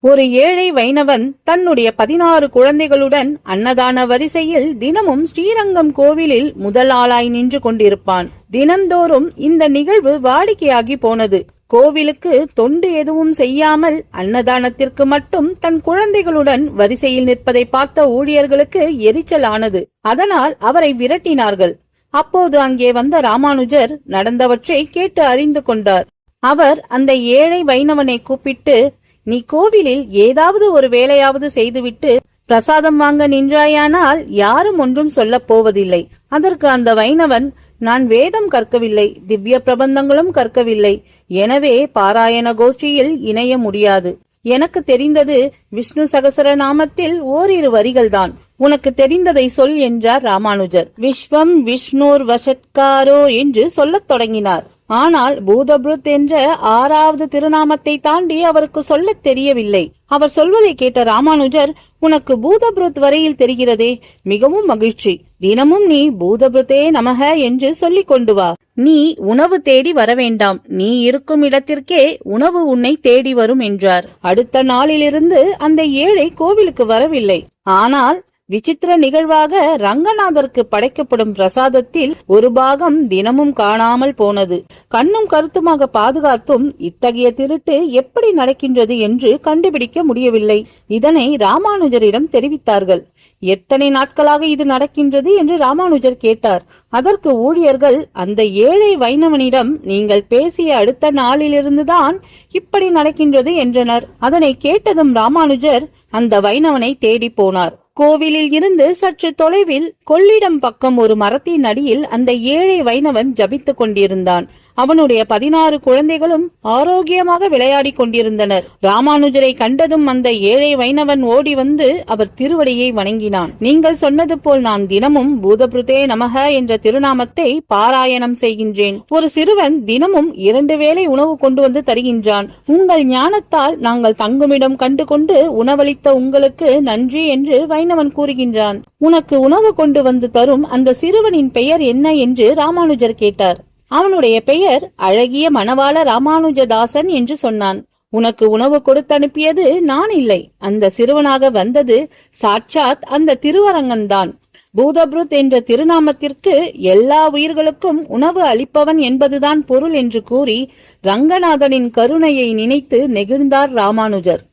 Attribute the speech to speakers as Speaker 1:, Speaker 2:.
Speaker 1: ஒரு ஏழை வைணவன் தன்னுடைய 16 குழந்தைகளுடன் அன்னதான வரிசையில் தினமும் ஸ்ரீரங்கம் கோவிலில் முதல் ஆளாய் நின்று கொண்டிருப்பான். தினம்தோறும் இந்த நிகழ்வு வாடிக்கையாகி போனது. கோவிலுக்கு தொண்டு எதுவும் செய்யாமல் அன்னதானத்திற்கு மட்டும் தன் குழந்தைகளுடன் வரிசையில் நிற்பதை பார்த்த ஊழியர்களுக்கு எரிச்சலானது. அதனால் அவரை விரட்டினார்கள். அப்போது அங்கே வந்த ராமானுஜர் நடந்தவற்றை கேட்டு அறிந்து கொண்டார். அவர் அந்த ஏழை வைணவனை கூப்பிட்டு, நீ கோவிலில் ஏதாவது ஒரு வேலையாவது செய்துவிட்டு பிரசாதம் வாங்க நின்றாயானால் யாரும் ஒன்றும் சொல்ல போவதில்லை. அதற்கு அந்த வைணவன், நான் வேதம் கற்கவில்லை, திவ்ய பிரபந்தங்களும் கற்கவில்லை, எனவே பாராயண கோஷ்டியில் இணைய முடியாது. எனக்கு தெரிந்தது விஷ்ணு சகசரநாமத்தில் ஓரிரு வரிகள்தான். உனக்கு தெரிந்ததை சொல் என்றார் ராமானுஜர். விஸ்வம் விஷ்ணுர் வசத்காரோ என்று சொல்லத் தொடங்கினார். ஆனால் பூதபுருத் என்ற 6வது திருநாமத்தை தாண்டி அவருக்கு சொல்ல தெரியவில்லை. அவர் சொல்வதை கேட்ட ராமானுஜர், உனக்கு பூதபுருத் வரையில் தெரிகிறதே, மிகவும் மகிழ்ச்சி. தினமும் நீ பூதபுருத்தே நமக என்று சொல்லிக் கொண்டு வா. நீ உணவு தேடி வர வேண்டாம், நீ இருக்கும் இடத்திற்கே உணவு உன்னை தேடி வரும் என்றார். அடுத்த நாளிலிருந்து அந்த ஏழை கோவிலுக்கு வரவில்லை. ஆனால் விசித்திர நிகழ்வாக ரங்கநாதருக்கு படைக்கப்படும் பிரசாதத்தில் ஒரு பாகம் தினமும் காணாமல் போனது. கண்ணும் கருத்துமாக பாதுகாத்தும் இத்தகைய திருட்டு எப்படி நடக்கின்றது என்று கண்டுபிடிக்க முடியவில்லை. இதனை ராமானுஜரிடம் தெரிவித்தார்கள். எத்தனை நாட்களாக இது நடக்கின்றது என்று ராமானுஜர் கேட்டார். அதற்கு ஊழியர்கள், அந்த ஏழை வைணவனிடம் நீங்கள் பேசிய அடுத்த நாளிலிருந்துதான் இப்படி நடக்கின்றது என்றனர். அதனை கேட்டதும் ராமானுஜர் அந்த வைணவனை தேடி போனார். கோவிலில் இருந்து சற்று தொலைவில் கொள்ளிடம் பக்கம் ஒரு மரத்தின் அடியில் அந்த ஏழை வைணவன் ஜபித்துக் கொண்டிருந்தான். அவனுடைய 16 குழந்தைகளும் ஆரோக்கியமாக விளையாடி கொண்டிருந்தனர். ராமானுஜரை கண்டதும் அந்த ஏழை வைணவன் ஓடி வந்து அவர் திருவடியை வணங்கினான். நீங்கள் சொன்னது போல் நான் தினமும் பூதபுருத்தே நமக என்ற திருநாமத்தை பாராயணம் செய்கின்றேன். ஒரு சிறுவன் தினமும் 2 வேளை உணவு கொண்டு வந்து தருகின்றான். உங்கள் ஞானத்தால் நாங்கள் தங்குமிடம் கண்டு கொண்டு உணவளித்த உங்களுக்கு நன்றி என்று வைணவன் கூறுகின்றான். உனக்கு உணவு கொண்டு வந்து தரும் அந்த சிறுவனின் பெயர் என்ன என்று ராமானுஜர் கேட்டார். அவனுடைய பெயர் அழகிய மணவாள ராமானுஜதாசன் என்று சொன்னான். உனக்கு உணவு கொடுத்து அனுப்பியது நான் இல்லை, அந்த சிறுவனாக வந்தது சாட்சாத் அந்த திருவரங்கன்தான். பூதபுருத் என்ற திருநாமத்திற்கு எல்லா உயிர்களுக்கும் உணவு அளிப்பவன் என்பதுதான் பொருள் என்று கூறி ரங்கநாதனின் கருணையை நினைத்து நெகிழ்ந்தார் ராமானுஜர்.